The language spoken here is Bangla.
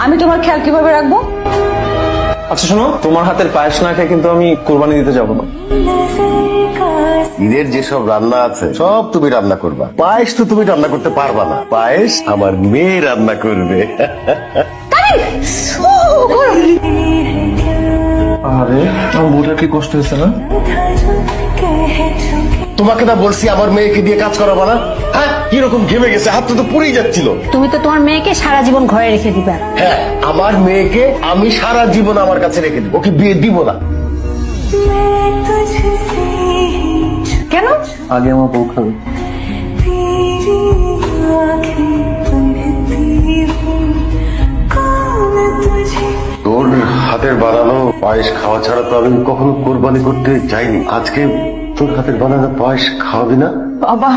আমি তোমার খেয়াল কিভাবে রাখবো? আচ্ছা শোনো, তোমার হাতের পায়েস না খেয়ে কিন্তু আমি কোরবানি দিতে যাবো না। ঈদের যেসব রান্না আছে সব তুমি রান্না করবা, পায়েস তো তুমি রান্না করতে পারবা না, পায়েস আমার মেয়ে রান্না করবে। আরে আমার বউটার কি কষ্ট হয়েছে না? তোমাকে না বলছি আমার মেয়েকে দিয়ে কাজ করাবা না? হ্যাঁ, কিরকম ঘেমে গেছে, হাতটা তো পুড়েই যাচ্ছিল। তুমি তো তোমার মেয়েকে সারা জীবন ঘরে রেখে দিবা। হ্যাঁ, আমার মেয়েকে আমি সারা জীবন আমার কাছে রেখে দিব, ওকে বিয়ে দিব না। কেন? আগে আমার বউ খাবে। তোর হাতের বানানো পায়েস খাওয়া ছাড়া তো আমি কখনো কোরবানি করতে যাইনি। আজকে তোর হাতের বানানো পায়েস খাওয়াবি না? বাবা